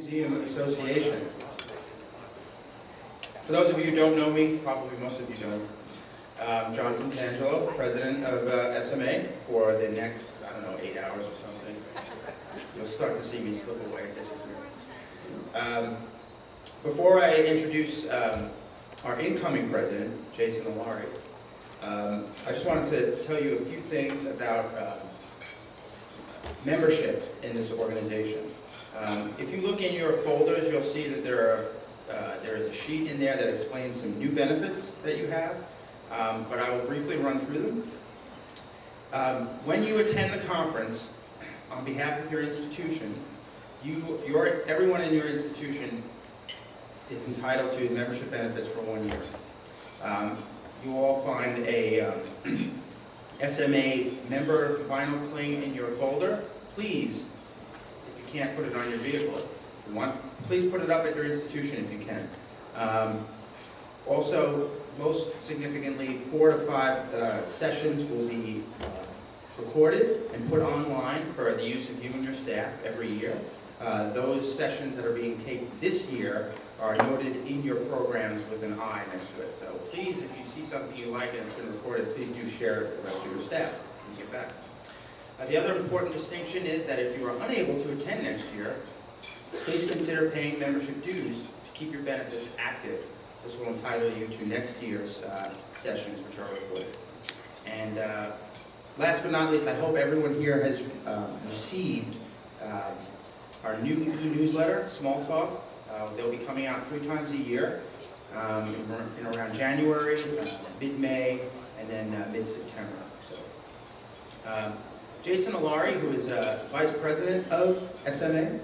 Museum Association. For those of you who don't know me, probably most of you don't, Jonathan Tangelo, president of SMA for the next, 8 hours or something. You'll start to see me slip away and disappear. Before I introduce our incoming president, Jason Alari, I just wanted to tell you a few things about membership in this organization. If you look in your folders, you'll see that there is a sheet in there that explains some new benefits that you have, but I will briefly run through them. When you attend the conference, on behalf of your institution, everyone in your institution is entitled to membership benefits for 1 year. You will all find a SMA member vinyl cling in your folder. Please, if you can't put it on your vehicle, please put it up at your institution if you can. Also, most significantly, 4 to 5 sessions will be recorded and put online for the use of you and your staff every year. Those sessions that are being taken this year are noted in your programs with an I next to it. So please, if you see something you like and it's been recorded, please do share it with the rest of your staff when you get back. The other important distinction is that if you are unable to attend next year, please consider paying membership dues to keep your benefits active. This will entitle you to next year's sessions, which are recorded. And last but not least, I hope everyone here has received our new e-newsletter, Small Talk. They'll be coming out 3 times a year, in around January, mid-May, and then mid-September. So, Jason Alari, who is Vice President of SMA,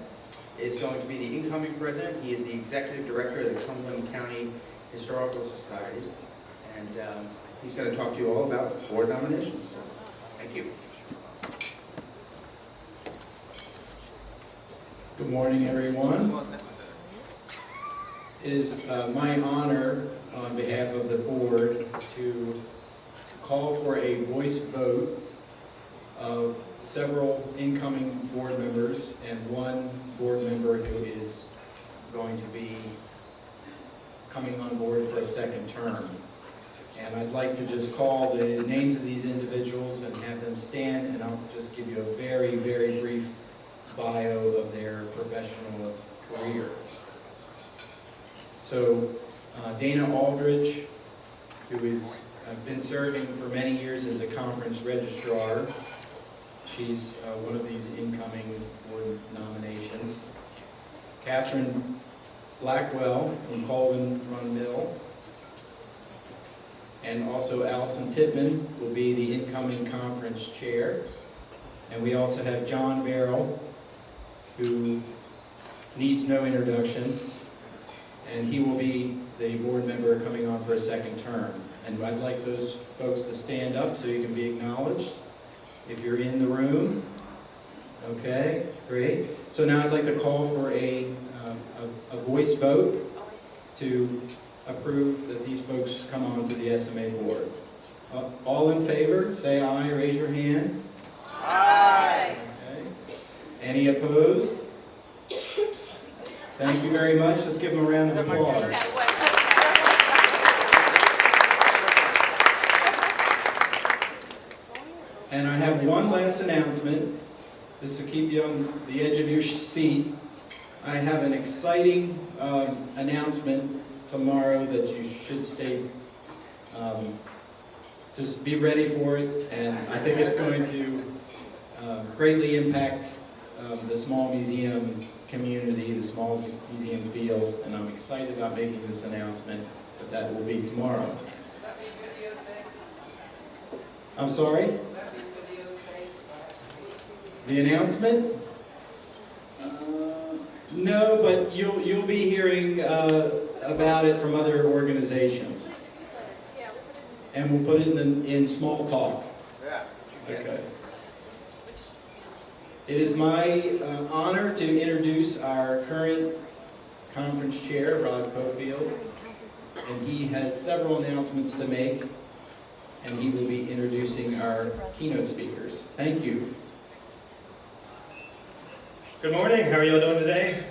is going to be the incoming president. He is the Executive Director of the Cumberland County Historical Societies, and he's going to talk to you all about board nominations. Thank you. Good morning, everyone. It is my honor on behalf of the board to call for a voice vote of several incoming board members and one board member who is going to be coming on board for a second term. And I'd like to just call the names of these individuals and have them stand, and I'll just give you a very, very brief bio of their professional career. So Dana Aldridge, who has been serving for many years as a conference registrar. She's one of these incoming board nominations. Catherine Blackwell from Colvin Run Mill. And also Allison Tittman will be the incoming conference chair. And we also have John Merrill, who needs no introduction, and he will be the board member coming on for a second term. And I'd like those folks to stand up so you can be acknowledged if you're in the room. Okay, great. So now I'd like to call for a voice vote to approve that these folks come on to the SMA board. All in favor, say aye, raise your hand. Aye. Okay. Any opposed? Thank you very much. Let's give them a round of applause. And I have one last announcement. This will keep you on the edge of your seat. I have an exciting announcement tomorrow that you should stay, just be ready for it, and I think it's going to greatly impact the small museum community, the small museum field, and I'm excited about making this announcement, but that will be tomorrow. I'm sorry? The announcement? No, but you'll be hearing about it from other organizations. And we'll put it in small talk. Okay. It is my honor to introduce our current conference chair, Rod Cofield, and he has several announcements to make, and he will be introducing our keynote speakers. Thank you. Good morning. How are you all doing today?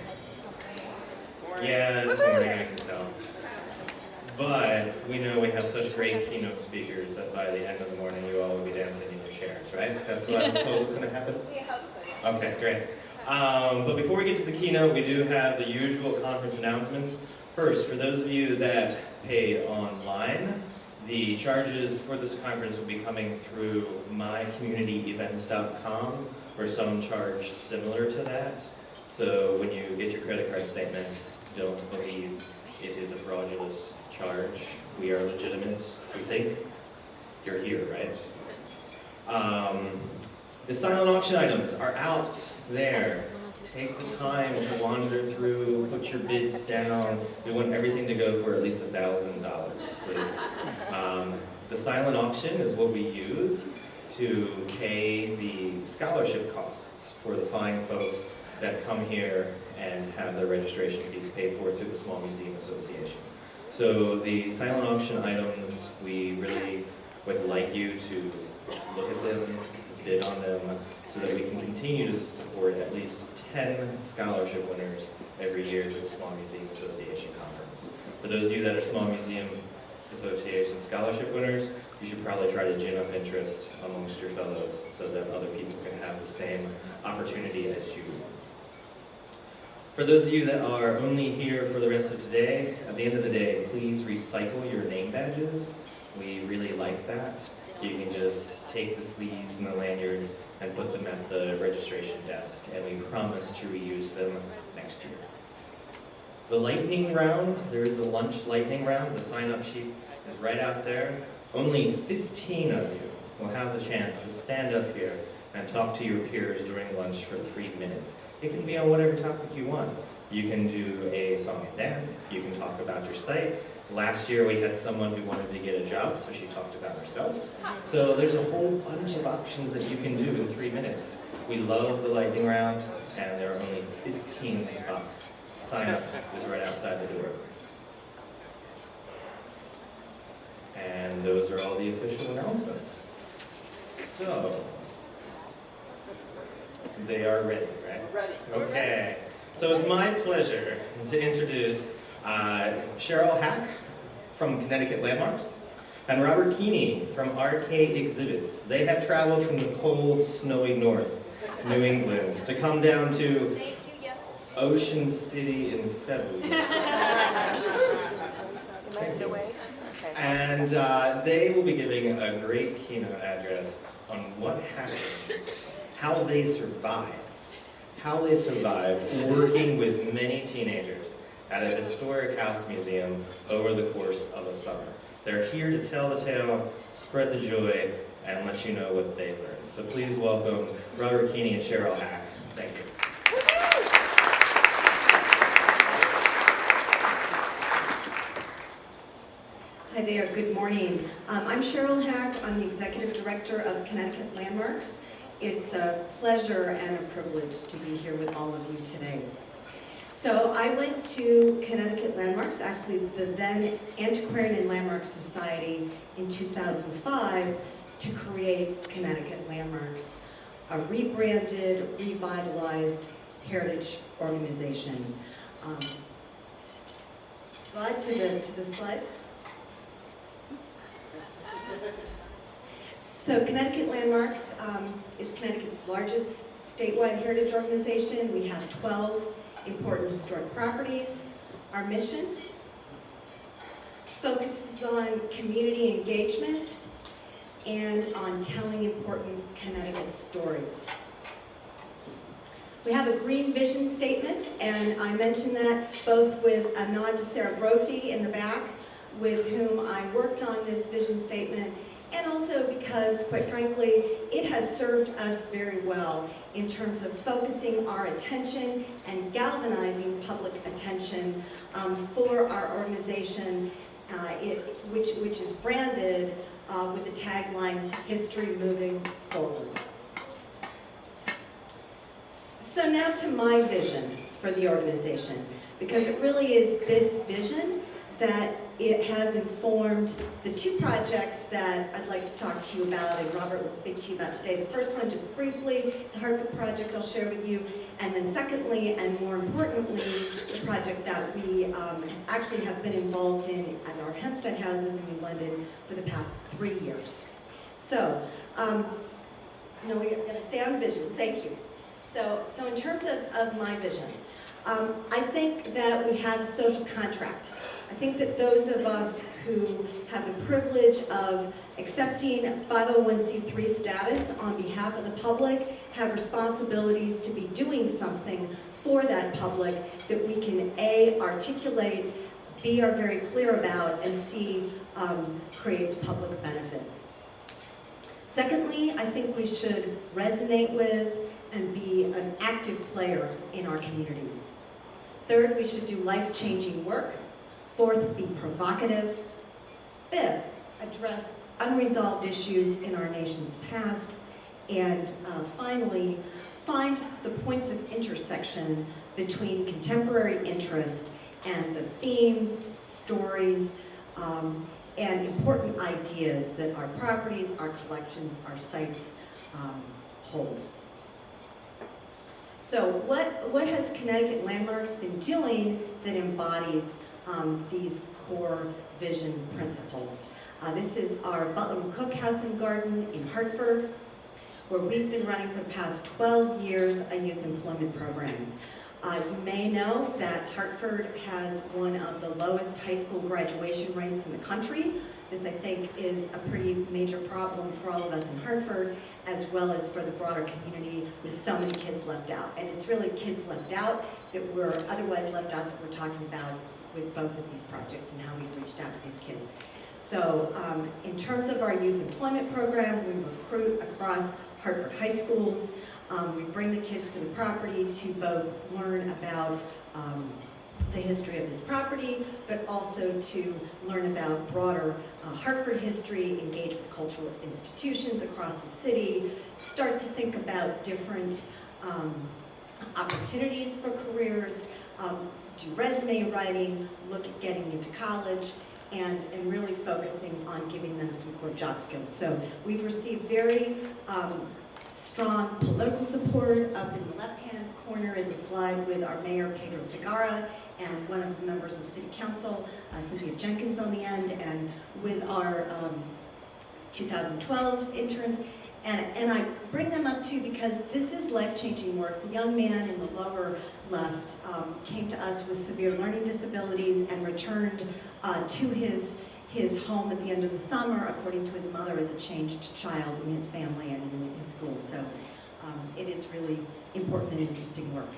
those great keynote speakers that by the end of the morning you all will be dancing in your chairs, right? That's what I was told was going to happen? We hope so, yeah. Okay, great. But before we get to the keynote, we do have the usual conference announcements. First, for those of you that pay online, the charges for this conference will be coming through mycommunityevents.com, or some charge similar to that. So when you get your credit card statement, don't believe it is a fraudulent charge. We are legitimate, we think. You're here, right? The silent auction items are out there. Take the time to wander through, put your bids down. We want everything to go for at least $1,000, please. The silent auction is what we use to pay the scholarship costs for the fine folks that come here and have their registration fees paid for through the Small Museum Association. So the silent auction items, we really would like you to look at them, bid on them, so that we can continue to support at least 10 scholarship winners every year to the Small Museum Association Conference. For those of you that are Small Museum Association scholarship winners, you should probably try to gin up interest amongst your fellows so that other people can have the same opportunity as you. For those of you that are only here for the rest of today, at the end of the day, please recycle your name badges. We really like that. You can just take the sleeves and the lanyards and put them at the registration desk, and we promise to reuse them next year. The lightning round, there is a lunch lightning round. The sign-up sheet is right out there. Only 15 of you will have the chance to stand up here and talk to your peers during lunch for 3 minutes. It can be on whatever topic you want. You can do a song and dance. You can talk about your site. Last year we had someone who wanted to get a job, so she talked about herself. So there's a whole bunch of options that you can do in 3 minutes. We love the lightning round, and there are only 15 spots. Sign up is right outside the door. And those are all the official announcements. So, they are ready, right? Ready. Okay. So it's my pleasure to introduce Sheryl Hack from Connecticut Landmarks and Robert Kiihne from RKExhbits. They have traveled from the cold, snowy north, New England, to come down to Thank you, yes. Ocean City in February. And they will be giving a great keynote address on what happens, how they survive working with many teenagers at a historic house museum over the course of a summer. They're here to tell the tale, spread the joy, and let you know what they learned. So please welcome Robert Kiihne and Sheryl Hack. Thank you. Hi there, good morning. I'm Sheryl Hack. I'm the Executive Director of Connecticut Landmarks. It's a pleasure and a privilege to be here with all of you today. So I went to Connecticut Landmarks, actually the then Antiquarian and Landmark Society, in 2005 to create Connecticut Landmarks, a rebranded, revitalized heritage organization. Slide to the slides. So Connecticut Landmarks is Connecticut's largest statewide heritage organization. We have 12 important historic properties. Our mission focuses on community engagement and on telling important Connecticut stories. We have a green vision statement, and I mention that both with a nod to Sarah Brophy in the back, with whom I worked on this vision statement, and also because, quite frankly, it has served us very well in terms of focusing our attention and galvanizing public attention for our organization, which is branded with the tagline, History Moving Forward. So now to my vision for the organization, because it really is this vision that it has informed the two projects that I'd like to talk to you about and Robert will speak to you about today. The first one, just briefly, it's a Hartford project I'll share with you. And then secondly, and more importantly, the project that we actually have been involved in at our Hempsted houses in New London for the past 3 years. So, no, we're going to stay on vision. Thank you. So in terms of my vision, I think that we have a social contract. I think that those of us who have the privilege of accepting 501c3 status on behalf of the public have responsibilities to be doing something for that public that we can A, articulate, B, are very clear about, and C, creates public benefit. Secondly, I think we should resonate with and be an active player in our communities. Third, we should do life-changing work. Fourth, be provocative. Fifth, address unresolved issues in our nation's past. And finally, find the points of intersection between contemporary interest and the themes, stories, and important ideas that our properties, our collections, our sites hold. So what has Connecticut Landmarks been doing that embodies these core vision principles? This is our Butler McCook House and Garden in Hartford, where we've been running for the past 12 years a youth employment program. You may know that Hartford has one of the lowest high school graduation rates in the country. This, I think, is a pretty major problem for all of us in Hartford, as well as for the broader community with so many kids left out. And it's really kids left out that were otherwise left out that we're talking about with both of these projects and how we've reached out to these kids. So in terms of our youth employment program, we recruit across Hartford high schools. We bring the kids to the property to both learn about the history of this property, but also to learn about broader Hartford history, engage with cultural institutions across the city, start to think about different opportunities for careers, do resume writing, look at getting into college, and really focusing on giving them some core job skills. So we've received very strong political support. Up in the left-hand corner is a slide with our mayor, Pedro Segarra, and one of the members of City Council, Cynthia Jenkins, on the end, and with our 2012 interns. And I bring them up too because this is life-changing work. The young man in the lower left came to us with severe learning disabilities and returned to his home at the end of the summer, according to his mother, as a changed child in his family and in his school. So it is really important and interesting work.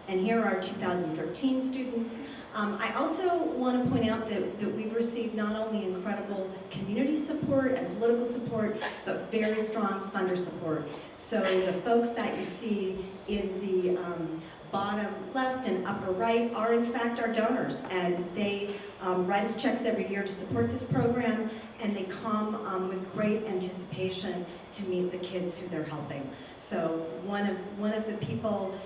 And here are our 2013 students. I also want to point out that we've received not only incredible community support and political support, but very strong funder support. So the folks that you see in the bottom left and upper right are in fact our donors, and they write us checks every year to support this program, and they come with great anticipation to meet the kids who they're helping. So one of the people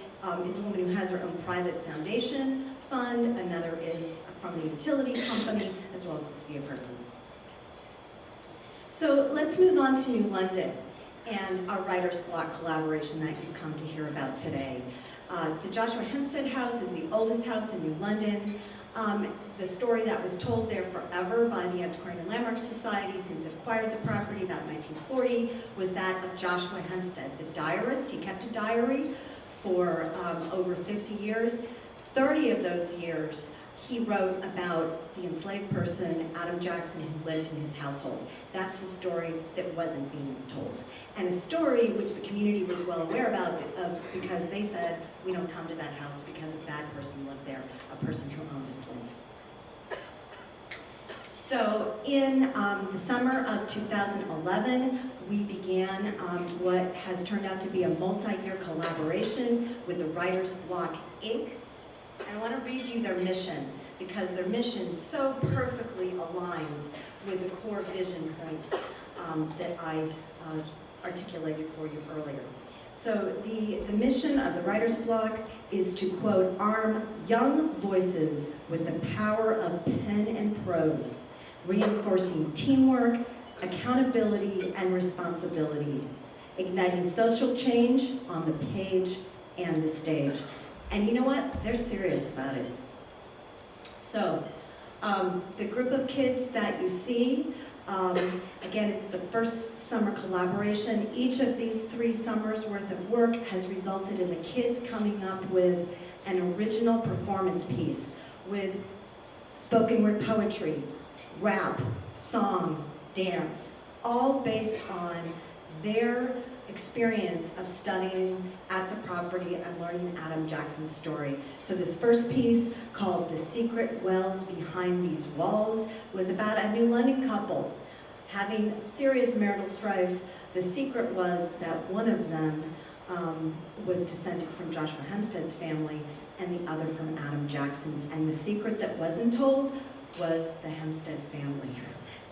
is a woman who has her own private foundation fund. Another is from the utility company, as well as the city of Hartford. So let's move on to New London and our Writers Block collaboration that you've come to hear about today. The Joshua Hempsted House is the oldest house in New London. The story that was told there forever by the Antiquarian and Landmark Society since it acquired the property about 1940 was that of Joshua Hempsted, the diarist. He kept a diary for over 50 years. 30 of those years, he wrote about the enslaved person, Adam Jackson, who lived in his household. That's the story that wasn't being told. And a story which the community was well aware about because they said, we don't come to that house because a bad person lived there, a person who owned a slave. So in the summer of 2011, we began what has turned out to be a multi-year collaboration with the Writers Block, Inc. And I want to read you their mission, because their mission so perfectly aligns with the core vision points that I articulated for you earlier. So the mission of the Writers Block is to, quote, arm young voices with the power of pen and prose, reinforcing teamwork, accountability, and responsibility, igniting social change on the page and the stage. And you know what? They're serious about it. So, the group of kids that you see, again, it's the first summer collaboration. Each of these 3 summers worth of work has resulted in the kids coming up with an original performance piece with spoken word poetry, rap, song, dance, all based on their experience of studying at the property and learning Adam Jackson's story. So this first piece, called The Secret Wells Behind These Walls, was about a New London couple having serious marital strife. The secret was that one of them was descended from Joshua Hempsted's family and the other from Adam Jackson's. And the secret that wasn't told was the Hempsted family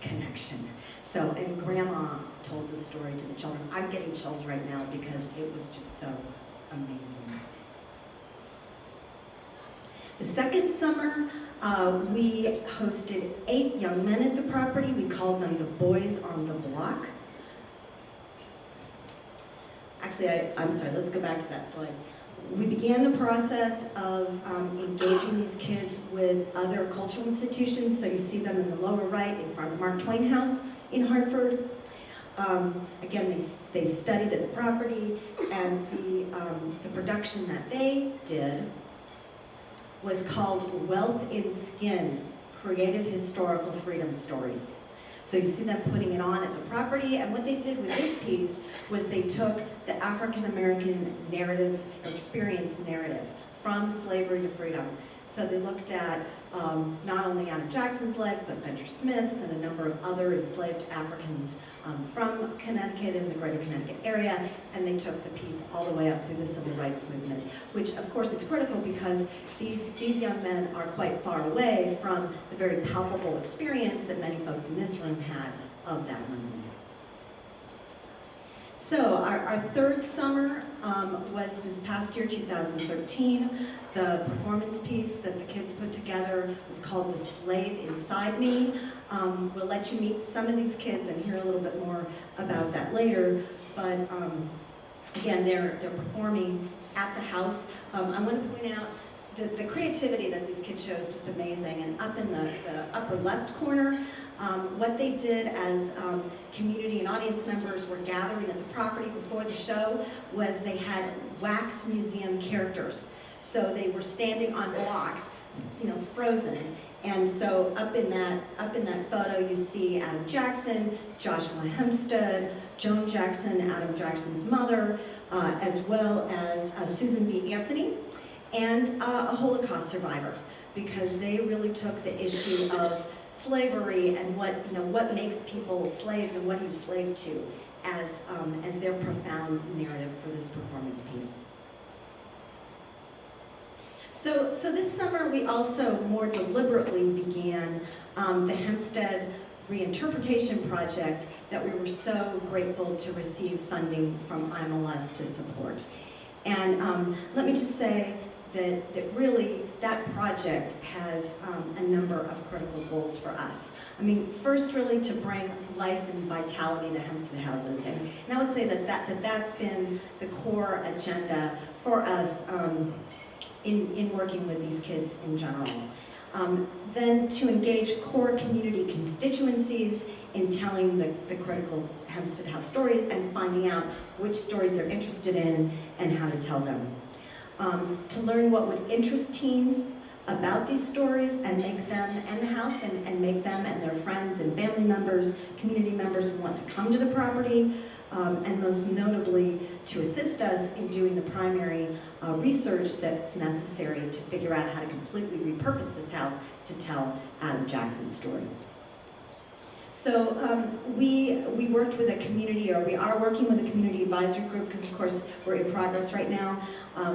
connection. So, and Grandma told the story to the children. I'm getting chills right now because it was just so amazing. The second summer, we hosted 8 young men at the property. We called them the Boys on the Block. Actually, I'm sorry, let's go back to that slide. We began the process of engaging these kids with other cultural institutions. So you see them in the lower right in front of Mark Twain House in Hartford. Again, they studied at the property, and the production that they did was called Wealth in Skin, Creative Historical Freedom Stories. So you see them putting it on at the property, and what they did with this piece was they took the African American narrative, or experience narrative, from slavery to freedom. So they looked at not only Adam Jackson's life, but Fenner Smith's and a number of other enslaved Africans from Connecticut and the greater Connecticut area, and they took the piece all the way up through the civil rights movement, which of course is critical because these young men are quite far away from the very palpable experience that many folks in this room had of that movement. So our third summer was this past year, 2013. The performance piece that the kids put together was called The Slave Inside Me. We'll let you meet some of these kids and hear a little bit more about that later. But again, they're performing at the house. I want to point out the creativity that these kids show is just amazing. And up in the upper left corner, what they did as community and audience members were gathering at the property before the show was they had wax museum characters. So they were standing on blocks, frozen. And so up in that photo, you see Adam Jackson, Joshua Hempsted, Joan Jackson, Adam Jackson's mother, as well as Susan B. Anthony, and a Holocaust survivor, because they really took the issue of slavery and what makes people slaves and what you slave to as their profound narrative for this performance piece. So this summer we also more deliberately began the Hempsted Reinterpretation Project that we were so grateful to receive funding from IMLS to support. And let me just say that really that project has a number of critical goals for us. I mean, first really to bring life and vitality to Hempsted houses. And I would say that's been the core agenda for us in working with these kids in general. Then to engage core community constituencies in telling the critical Hempsted House stories and finding out which stories they're interested in and how to tell them. To learn what would interest teens about these stories and make them and the house and make them and their friends and family members, community members want to come to the property, and most notably to assist us in doing the primary research that's necessary to figure out how to completely repurpose this house to tell Adam Jackson's story. So we worked with a community, or we are working with a community advisory group, because of course we're in progress right now.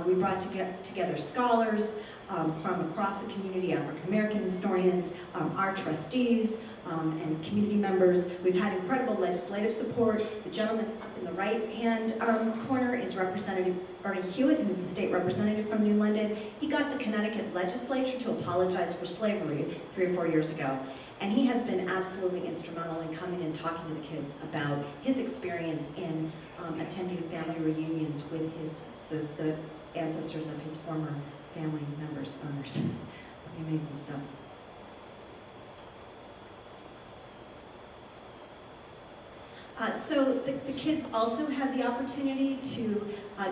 We brought together scholars from across the community, African American historians, our trustees, and community members. We've had incredible legislative support. The gentleman up in the right-hand corner is Representative Ernie Hewitt, who's the state representative from New London. He got the Connecticut legislature to apologize for slavery 3 or 4 years ago. And he has been absolutely instrumental in coming and talking to the kids about his experience in attending family reunions with the ancestors of his former family members, owners. Pretty amazing stuff. So the kids also had the opportunity to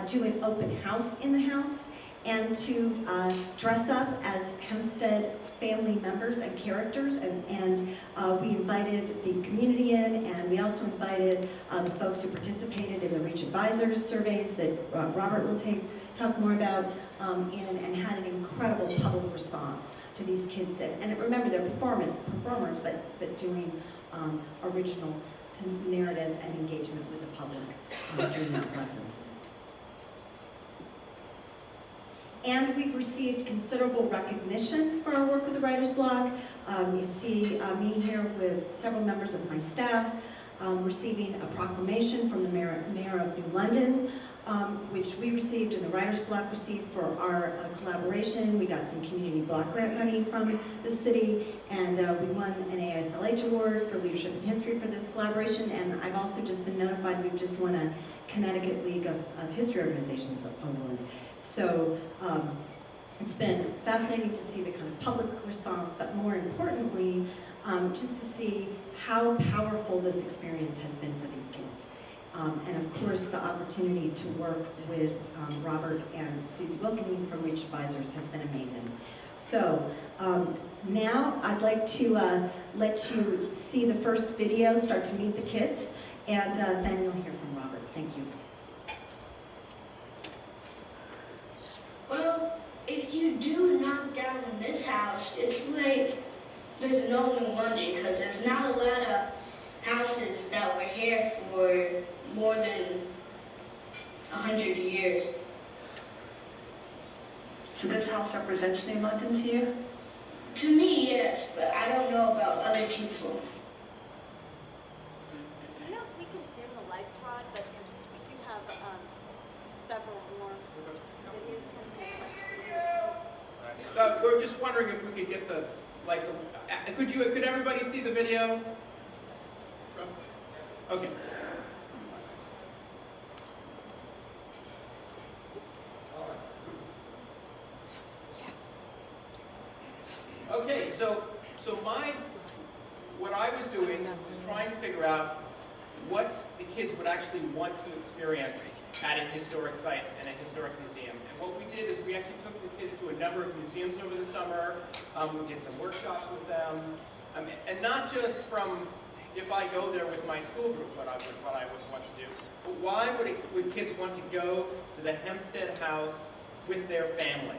do an open house in the house and to dress up as Hempsted family members and characters, and we invited the community in, and we also invited the folks who participated in the Reach Advisors surveys that Robert will talk more about, and had an incredible public response to these kids. And remember, they're performers, but doing original narrative and engagement with the public during that process. And we've received considerable recognition for our work with the Writers Block. You see me here with several members of my staff receiving a proclamation from the Mayor of New London, which we received and the Writers Block received for our collaboration. We got some community block grant money from the city, and we won an ASLH award for leadership in history for this collaboration. And I've also just been notified we've just won a Connecticut League of History Organizations award. So it's been fascinating to see the kind of public response, but more importantly, just to see how powerful this experience has been for these kids. And of course, the opportunity to work with Robert and Susie Wilkening from Reach Advisors has been amazing. So now I'd like to let you see the first video, start to meet the kids, and then you'll hear from Robert. Thank you. Well, if you do knock down this house, it's like there's no one in London, because there's not a lot of houses that were here for more than 100 years. So this house represents New London to you? To me, yes, but I don't know about other people. I don't know if we can dim the lights, Rod, but because we do have several more videos coming in. We're just wondering if we could get the lights. Could everybody see the video? Okay. Okay, so what I was doing was trying to figure out what the kids would actually want to experience at a historic site and a historic museum. And what we did is we actually took the kids to a number of museums over the summer. We did some workshops with them, and not just from if I go there with my school group, what I would want to do, but why would kids want to go to the Hempsted House with their family?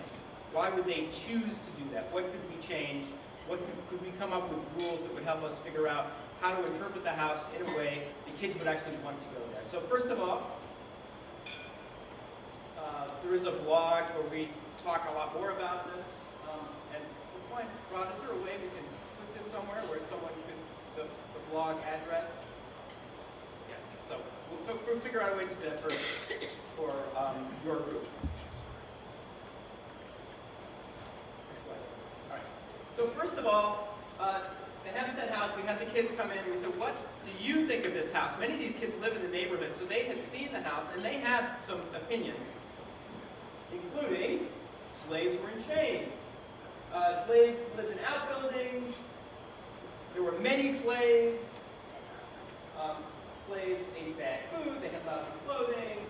Why would they choose to do that? What could we change? What could we come up with rules that would help us figure out how to interpret the house in a way the kids would actually want to go there? So first of all, there is a blog where we talk a lot more about this. And Rod, is there a way we can put this somewhere where someone could, the blog address? Yes, so we'll figure out a way to do that for your group. So first of all, the Hempsted House, we had the kids come in and we said, what do you think of this house? Many of these kids live in the neighborhood, so they had seen the house and they had some opinions, including slaves were in chains. Slaves lived in outbuildings. There were many slaves. Slaves ate bad food. They had lousy clothing.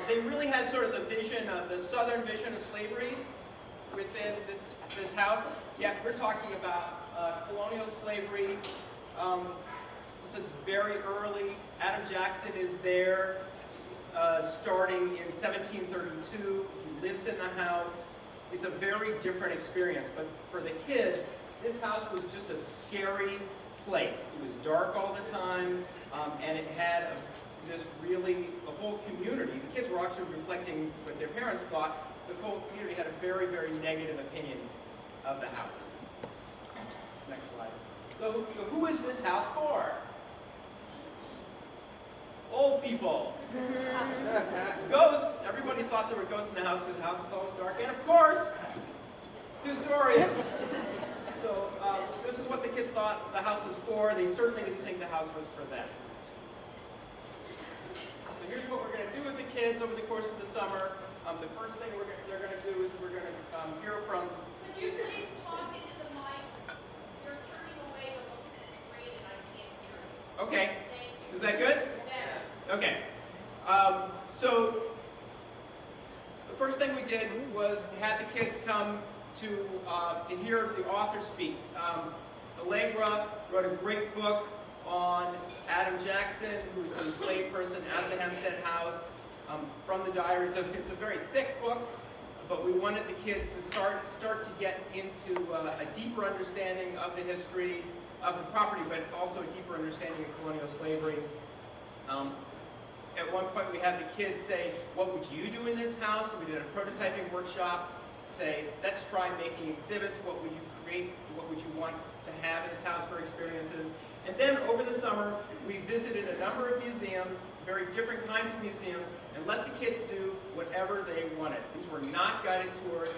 They really had sort of the vision, the southern vision of slavery within this house. Yeah, we're talking about colonial slavery. This is very early. Adam Jackson is there starting in 1732. He lives in the house. It's a very different experience. But for the kids, this house was just a scary place. It was dark all the time, and it had the whole community. The kids were actually reflecting what their parents thought. The whole community had a very, very negative opinion of the house. Next slide. So who is this house for? Old people. Ghosts. Everybody thought there were ghosts in the house because the house is always dark. And of course, historians. So this is what the kids thought the house was for. They certainly didn't think the house was for them. So here's what we're going to do with the kids over the course of the summer. The first thing they're going to do is we're going to hear from... Could you please talk into the mic? You're turning away to look at the screen and I can't hear you. Okay. Thank you. Is that good? Better. Okay. So the first thing we did was had the kids come to hear the author speak. Allegra wrote a great book on Adam Jackson, who's an enslaved person at the Hempsted House, from the diaries of... It's a very thick book, but we wanted the kids to start to get into a deeper understanding of the history of the property, but also a deeper understanding of colonial slavery. At one point we had the kids say, what would you do in this house? And we did a prototyping workshop, say, let's try making exhibits. What would you create? What would you want to have in this house for experiences? And then over the summer, we visited a number of museums, very different kinds of museums, and let the kids do whatever they wanted. These were not guided tours.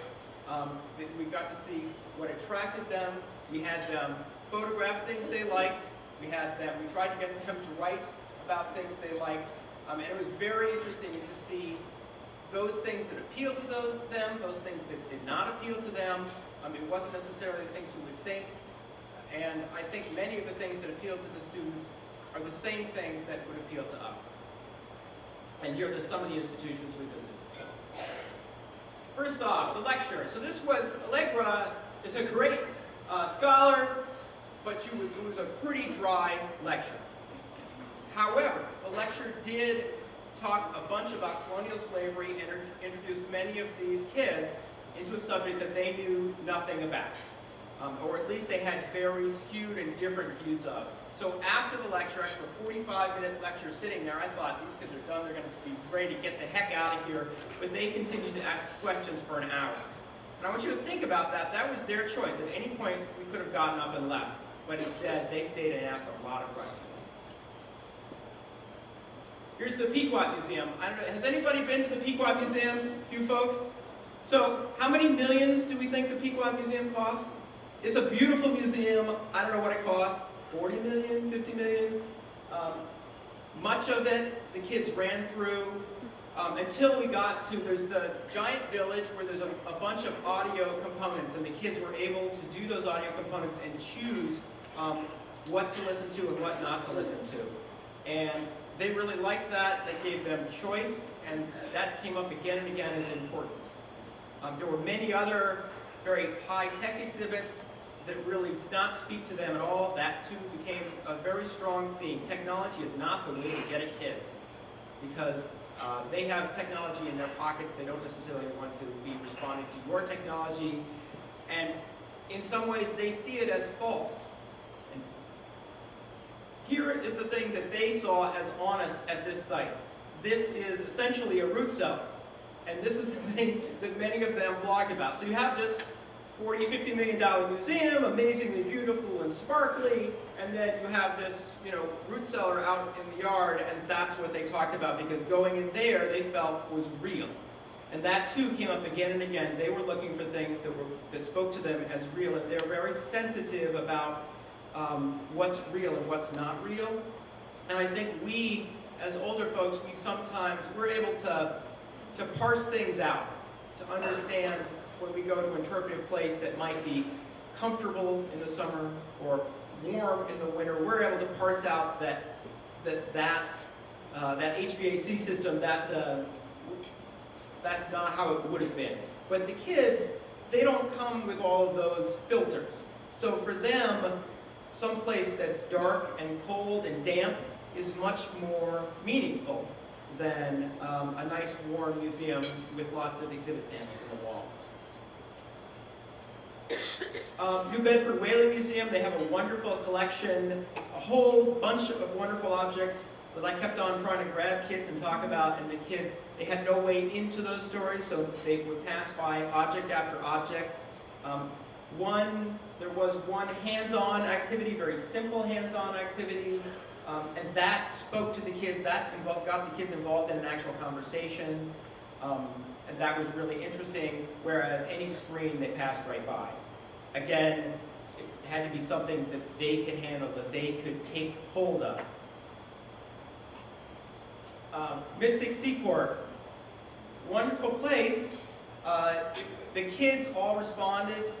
We got to see what attracted them. We had them photograph things they liked. We tried to get them to write about things they liked. And it was very interesting to see those things that appealed to them, those things that did not appeal to them. It wasn't necessarily the things you would think. And I think many of the things that appeal to the students are the same things that would appeal to us. And here are some of the institutions we visited. First off, the lecture. So this was, Allegra is a great scholar, but it was a pretty dry lecture. However, the lecture did talk a bunch about colonial slavery and introduced many of these kids into a subject that they knew nothing about. Or at least they had very skewed and different views of. So after the lecture, after a 45-minute lecture sitting there, I thought, these kids are done, they're going to be ready to get the heck out of here. But they continued to ask questions for an hour. And I want you to think about that. That was their choice. At any point, we could have gotten up and left. But instead, they stayed and asked a lot of questions. Here's the Pequot Museum. I don't know, has anybody been to the Pequot Museum? A few folks? So how many millions do we think the Pequot Museum cost? It's a beautiful museum. I don't know what it cost. 40 million, 50 million. Much of it, the kids ran through until we got to, there's the giant village where there's a bunch of audio components, and the kids were able to do those audio components and choose what to listen to and what not to listen to. And they really liked that. That gave them choice, and that came up again and again as important. There were many other very high-tech exhibits that really did not speak to them at all. That too became a very strong theme. Technology is not the way to get at kids, because they have technology in their pockets. They don't necessarily want to be responding to your technology, and in some ways they see it as false. And here is the thing that they saw as honest at this site. This is essentially a root cellar, and this is the thing that many of them blogged about. So you have this $40, $50 million museum, amazingly beautiful and sparkly, and then you have this, root cellar out in the yard, and that's what they talked about, because going in there they felt was real. And that too came up again and again. They were looking for things that spoke to them as real, and they're very sensitive about what's real and what's not real. And I think we, as older folks, we're able to parse things out, to understand when we go to an interpretive place that might be comfortable in the summer or warm in the winter. We're able to parse out that HVAC system, that's not how it would have been. But the kids, they don't come with all of those filters. So for them, someplace that's dark and cold and damp is much more meaningful than a nice warm museum with lots of exhibit panels on the wall. New Bedford Whaling Museum, they have a wonderful collection, a whole bunch of wonderful objects that I kept on trying to grab kids and talk about, and the kids, they had no way into those stories, so they would pass by object after object. There was one hands-on activity, very simple hands-on activity, and that spoke to the kids, got the kids involved in an actual conversation, and that was really interesting, whereas any screen they passed right by. Again, it had to be something that they could handle, that they could take hold of. Mystic Seaport. wonderful place. The kids all responded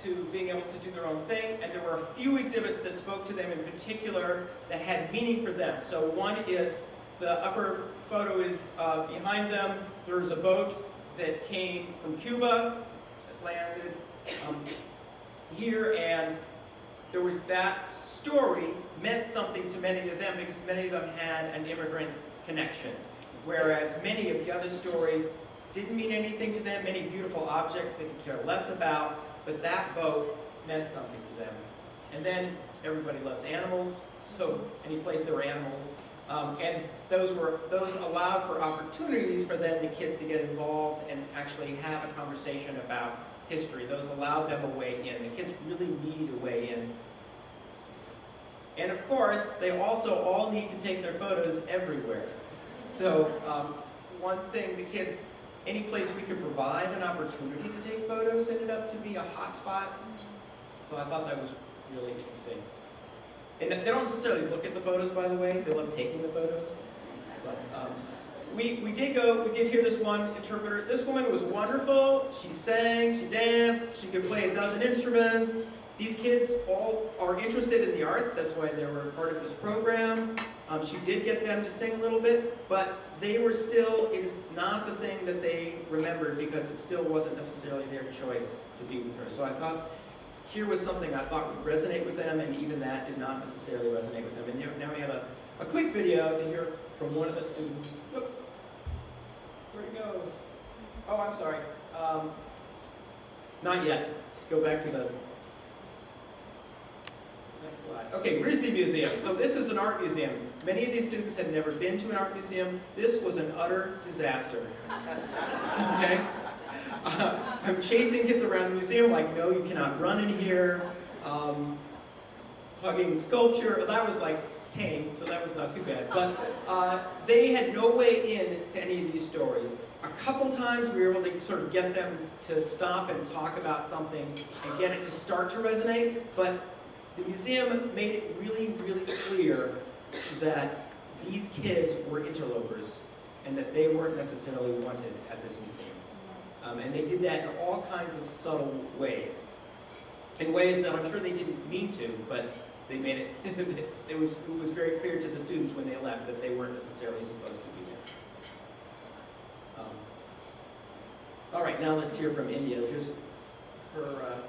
to being able to do their own thing, and there were a few exhibits that spoke to them in particular that had meaning for them. So one is, the upper photo is behind them. There's a boat that came from Cuba, that landed here, and there was that story meant something to many of them because many of them had an immigrant connection, whereas many of the other stories didn't mean anything to them, many beautiful objects they could care less about, but that boat meant something to them. And then everybody loves animals, so any place there were animals. And those allowed for opportunities for then the kids to get involved and actually have a conversation about history. Those allowed them a way in. The kids really need a way in. And of course, they also all need to take their photos everywhere. So one thing, the kids, any place we could provide an opportunity to take photos ended up to be a hot spot. So I thought that was really interesting. And they don't necessarily look at the photos, by the way. They love taking the photos. But, we did hear this one interpreter. This woman was wonderful. She sang, she danced, she could play a dozen instruments. These kids all are interested in the arts. That's why they were part of this program. She did get them to sing a little bit, but they were still, it's not the thing that they remembered because it still wasn't necessarily their choice to be with her. So I thought here was something I thought would resonate with them, and even that did not necessarily resonate with them. And now we have a quick video to hear from one of the students. Whoop. Where'd it go? Oh, I'm sorry. Not yet. Go back to the next slide. Okay, RISD Museum. So this is an art museum. Many of these students had never been to an art museum. This was an utter disaster. Okay? I'm chasing kids around the museum like, no, you cannot run in here. Hugging sculpture, that was like tame, so that was not too bad. But they had no way in to any of these stories. A couple times we were able to sort of get them to stop and talk about something and get it to start to resonate, but the museum made it really, really clear that these kids were interlopers and that they weren't necessarily wanted at this museum. And they did that in all kinds of subtle ways. In ways that I'm sure they didn't mean to, but they made it, it was very clear to the students when they left that they weren't necessarily supposed to be there. All right, now let's hear from India. Here's her.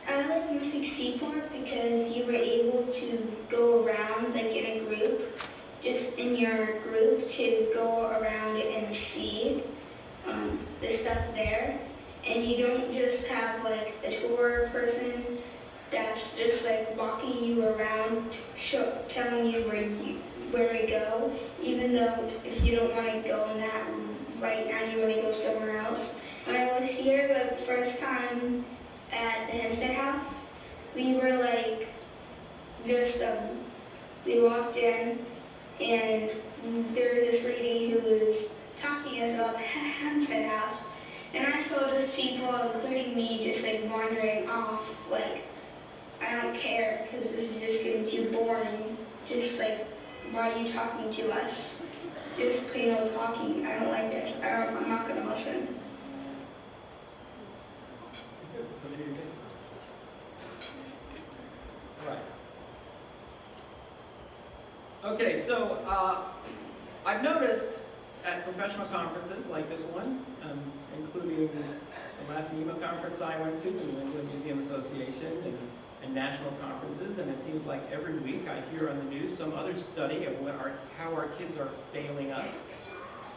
I like Music Seaport because you were able to go around like in a group, just in your group to go around and see the stuff there. And you don't just have like a tour person that's just like walking you around, telling you where to go, even though if you don't want to go in that right now, you want to go somewhere else. When I was here the first time at the Hempsted House, we were like, we walked in and there was this lady who was talking to us about the Hempsted House, and I saw just people, including me, just like wandering off, like, I don't care, because this is just getting too boring. Just like, why are you talking to us? Just plain old talking. I don't like this. I'm not going to listen. Right. Okay, so I've noticed at professional conferences like this one, including the last NEMA conference I went to, the New England Museum Association, and national conferences, and it seems like every week I hear on the news some other study of how our kids are failing us.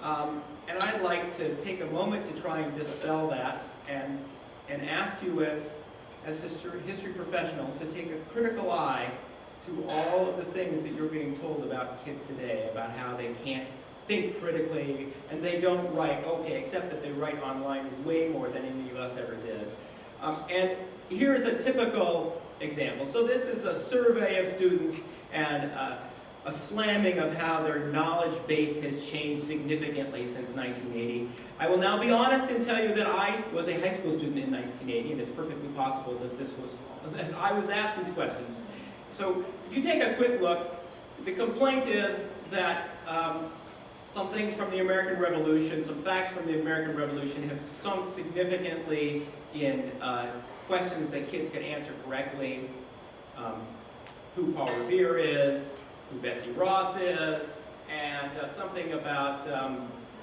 And I'd like to take a moment to try and dispel that and ask you as history professionals to take a critical eye to all of the things that you're being told about kids today, about how they can't think critically, and they don't write, okay, except that they write online way more than any of us ever did. And here's a typical example. So this is a survey of students and a slamming of how their knowledge base has changed significantly since 1980. I will now be honest and tell you that I was a high school student in 1980, and it's perfectly possible that I was asked these questions. So if you take a quick look, the complaint is that some things from the American Revolution, some facts from the American Revolution have sunk significantly in questions that kids can answer correctly. Who Paul Revere is, who Betsy Ross is, and something about,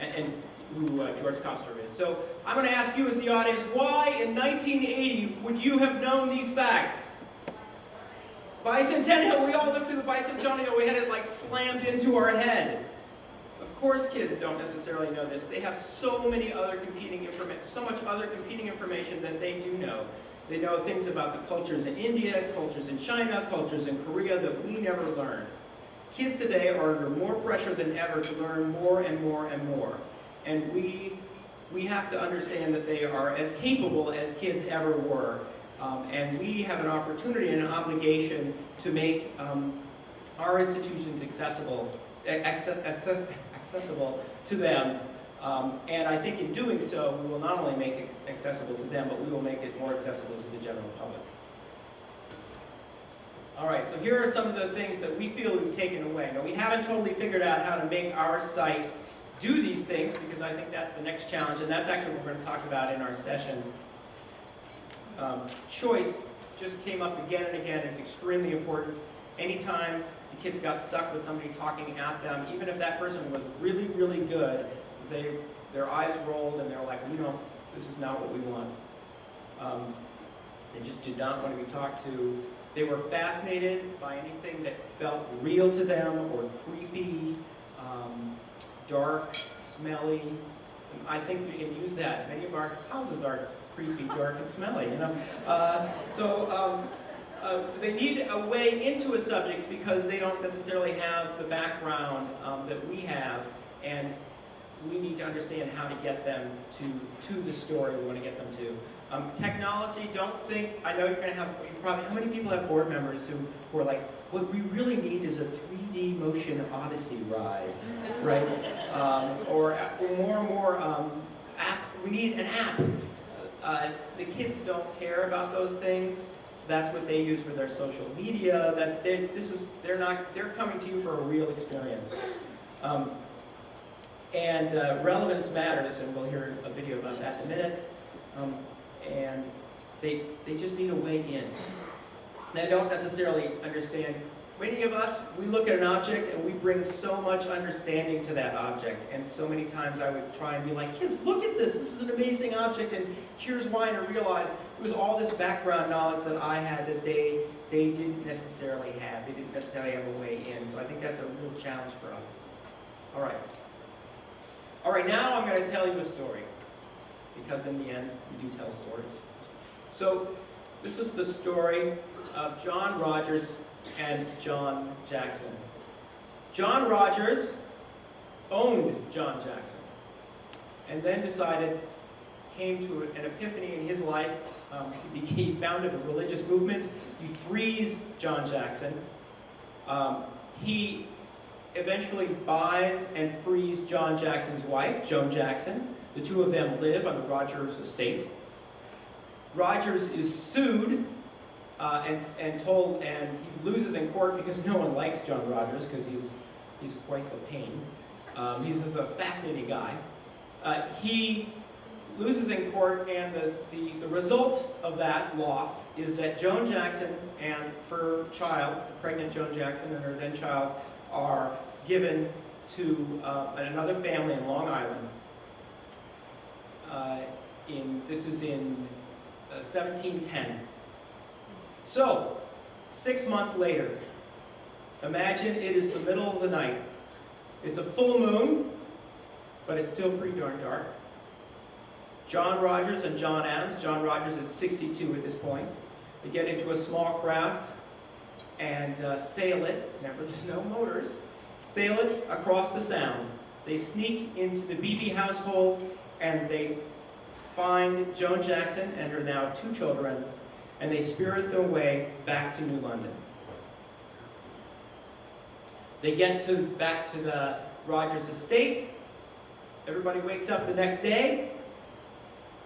and who George Custer is. So I'm going to ask you as the audience, why in 1980 would you have known these facts? Bicentennial, we all lived through the bicentennial, we had it like slammed into our head. Of course kids don't necessarily know this. They have so many other competing information, so much other competing information that they do know. They know things about the cultures in India, cultures in China, cultures in Korea that we never learned. Kids today are under more pressure than ever to learn more and more and more. And we have to understand that they are as capable as kids ever were. And we have an opportunity and an obligation to make our institutions accessible to them. And I think in doing so, we will not only make it accessible to them, but we will make it more accessible to the general public. All right, so here are some of the things that we feel we've taken away. Now, we haven't totally figured out how to make our site do these things, because I think that's the next challenge, and that's actually what we're going to talk about in our session. Choice just came up again and again is extremely important. Anytime the kids got stuck with somebody talking at them, even if that person was really, really good, their eyes rolled and they're like, this is not what we want. They just did not want to be talked to. They were fascinated by anything that felt real to them or creepy, dark, smelly. I think we can use that. Many of our houses are creepy, dark, and smelly, they need a way into a subject because they don't necessarily have the background that we have, and we need to understand how to get them to the story we want to get them to. Technology, I know you're going to have, how many people have board members who are like, what we really need is a 3D motion Odyssey ride, right? Or more and more, we need an app. The kids don't care about those things. That's what they use for their social media. They're coming to you for a real experience. Relevance matters, and we'll hear a video about that in a minute. And they just need a way in. They don't necessarily understand. Many of us, we look at an object and we bring so much understanding to that object. And so many times I would try and be like, kids, look at this. This is an amazing object, and here's why. And I realized it was all this background knowledge that I had that they didn't necessarily have. They didn't necessarily have a way in. So I think that's a real challenge for us. All right, now I'm going to tell you a story, because in the end, we do tell stories. So this is the story of John Rogers and John Jackson. John Rogers owned John Jackson, and then came to an epiphany in his life. He founded a religious movement. He frees John Jackson. He eventually buys and frees John Jackson's wife, Joan Jackson. The two of them live on the Rogers estate. Rogers is sued and he loses in court because no one likes John Rogers because he's quite the pain. He's just a fascinating guy. He loses in court, and the result of that loss is that Joan Jackson and her child, the pregnant Joan Jackson and her then child, are given to another family in Long Island. This is in 1710. So, 6 months later, imagine it is the middle of the night. It's a full moon, but it's still pretty darn dark. John Rogers and John Adams, John Rogers is 62 at this point, they get into a small craft and sail it, remember there's no motors, sail it across the Sound. They sneak into the Beebe household and they find Joan Jackson and her now 2 children, and they spirit their way back to New London. They get back to the Rogers estate. Everybody wakes up the next day,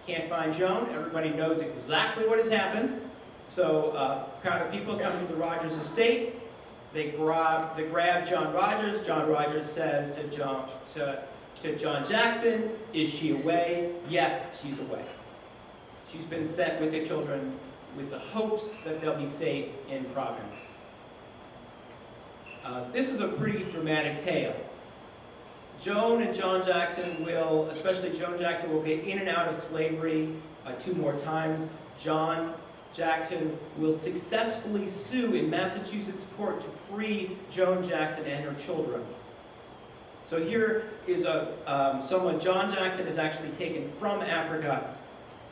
can't find Joan. Everybody knows exactly what has happened. So a crowd of people come to the Rogers estate. They grab John Rogers. John Rogers says to John Jackson, "Is she away?" "Yes, she's away. She's been sent with the children with the hopes that they'll be safe in Providence." This is a pretty dramatic tale. Joan and John Jackson will, especially Joan Jackson, will get in and out of slavery 2 more times. John Jackson will successfully sue in Massachusetts court to free Joan Jackson and her children. So here is someone, John Jackson is actually taken from Africa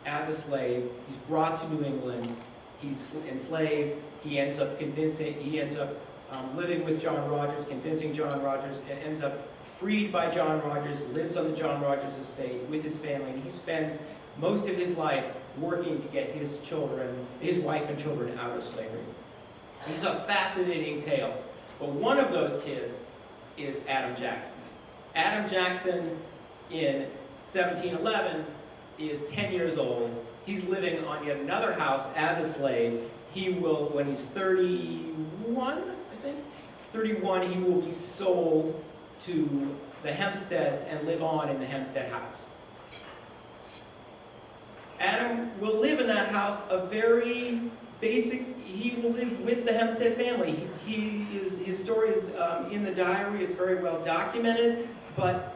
as a slave. He's brought to New England. He's enslaved. He ends up living with John Rogers, convincing John Rogers, and ends up freed by John Rogers, lives on the John Rogers estate with his family, and he spends most of his life working to get his wife and children out of slavery. It's a fascinating tale. But one of those kids is Adam Jackson. Adam Jackson in 1711 is 10 years old. He's living on yet another house as a slave. He will, when he's 31, I think, 31, he will be sold to the Hempsteds and live on in the Hempsted House. Adam will live in that house a very basic, he will live with the Hempsted family. His story is in the diary, it's very well documented, but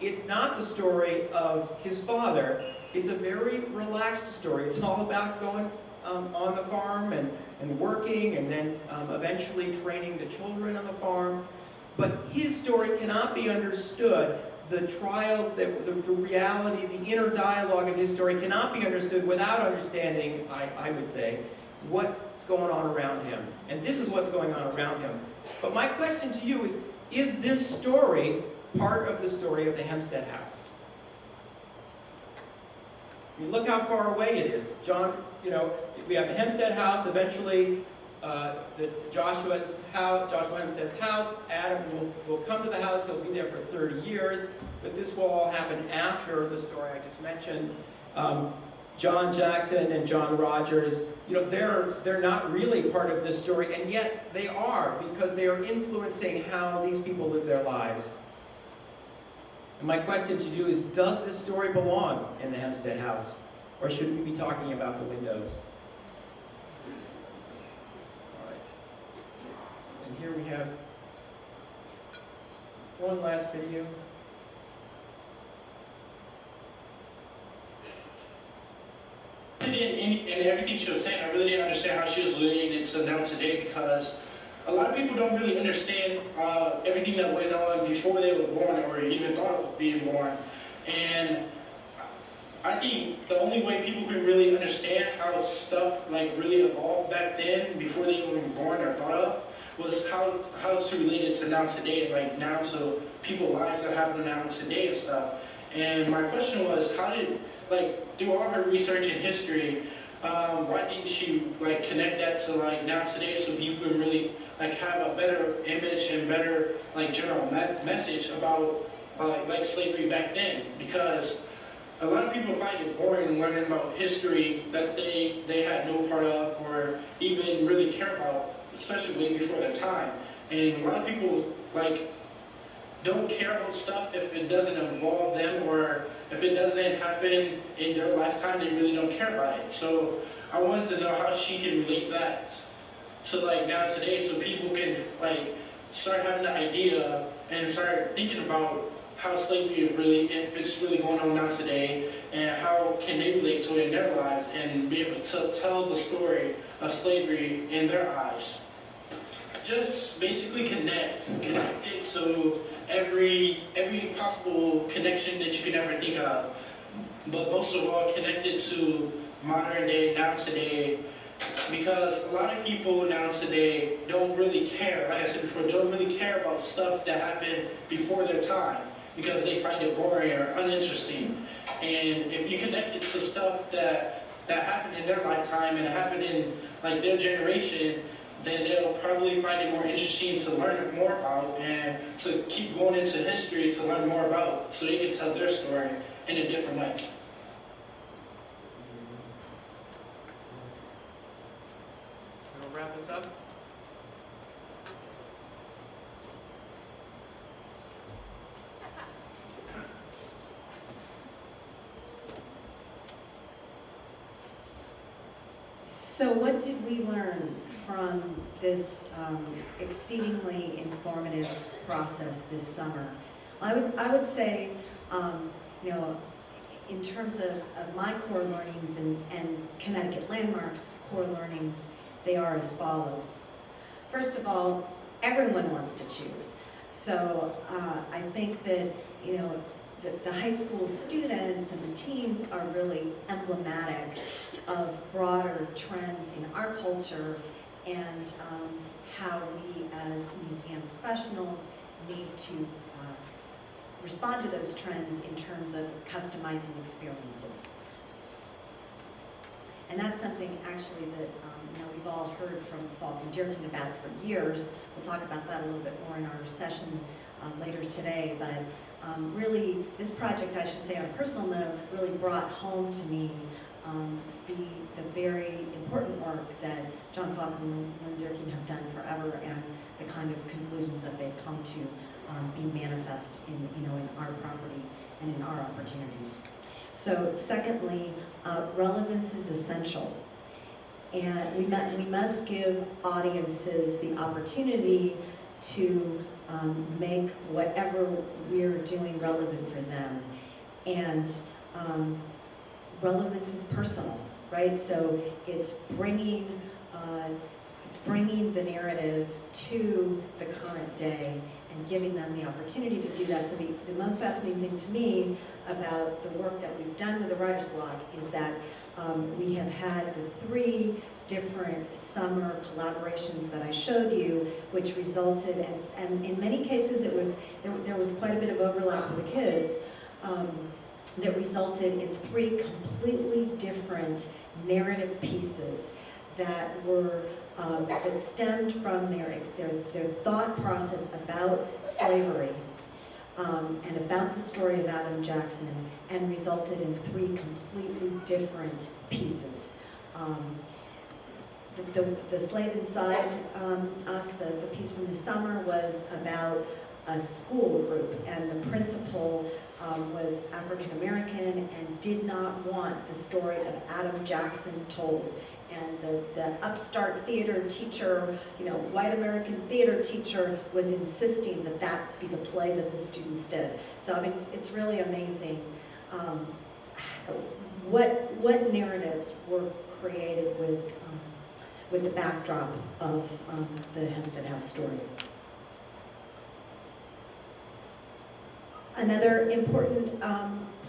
it's not the story of his father. It's a very relaxed story. It's all about going on the farm and working, and then eventually training the children on the farm. But his story cannot be understood. The trials, the reality, the inner dialogue of his story cannot be understood without understanding, I would say, what's going on around him. And this is what's going on around him. But my question to you is this story part of the story of the Hempsted House? I mean, look how far away it is. John, we have the Hempsted House, eventually Joshua Hempsted's house. Adam will come to the house, he'll be there for 30 years, but this will all happen after the story I just mentioned. John Jackson and John Rogers, they're not really part of this story, and yet they are, because they are influencing how these people live their lives. And my question to you is, does this story belong in the Hempsted House? Or should we be talking about the windows? All right. And here we have one last video. And everything she was saying, I really didn't understand how she was relating it to now today, because a lot of people don't really understand everything that went on before they were born or even thought of being born. And I think the only way people can really understand how stuff really evolved back then, before they were born or thought of, was how to relate it to now today, now to people's lives that happen now today and stuff. And my question was, how did, through all her research in history, why didn't she connect that to now today, so people can really have a better image and better general message about slavery back then? Because a lot of people find it boring learning about history that they had no part of or even really care about, especially way before their time. And a lot of people don't care about stuff if it doesn't involve them, or if it doesn't happen in their lifetime, they really don't care about it. So I wanted to know how she can relate that to now today, so people can start having the idea and start thinking about how slavery is really, if it's really going on now today, and how can they relate to it in their lives and be able to tell the story of slavery in their eyes. Just basically connect it to every possible connection that you can ever think of, but most of all connect it to modern day, now today, because a lot of people now today don't really care, like I said before, don't really care about stuff that happened before their time, because they find it boring or uninteresting. And if you connect it to stuff that happened in their lifetime and happened in their generation, then they'll probably find it more interesting to learn more about and to keep going into history to learn more about, so they can tell their story in a different way. So what did we learn from this exceedingly informative process this summer? I would say, you know, in terms of my core learnings and Connecticut Landmarks core learnings, they are as follows. First of all, everyone wants to choose. So I think that, you know, the high school students and the teens are really emblematic of broader trends in our culture and how we as museum professionals need to respond to those trends in terms of customizing experiences. And that's something actually that you know, we've all heard from Falk and Durkin about for years. We'll talk about that a little bit more in our session later today, but really this project, I should say on a personal note, really brought home to me the very important work that John Falk and Lynn Durkin have done forever and the kind of conclusions that they've come to be manifest in, you know, in our property and in our opportunities. So secondly, relevance is essential. And we must give audiences the opportunity to make whatever we're doing relevant for them. And relevance is personal, right? So it's bringing the narrative to the current day and giving them the opportunity to do that. So the most fascinating thing to me about the work that we've done with the Writers Block is that we have had the 3 different summer collaborations that I showed you, which resulted, and in many cases there was quite a bit of overlap with the kids, that resulted in 3 completely different narrative pieces that were that stemmed from their thought process about slavery and about the story of Adam Jackson, and resulted in 3 completely different pieces. The Slave Inside Us, the piece from the summer, was about a school group, and the principal was African American and did not want the story of Adam Jackson told. And the upstart theater teacher, you know, white American theater teacher, was insisting that that be the play that the students did. So I mean, it's really amazing what narratives were created with the backdrop of the Hempsted House story. Another important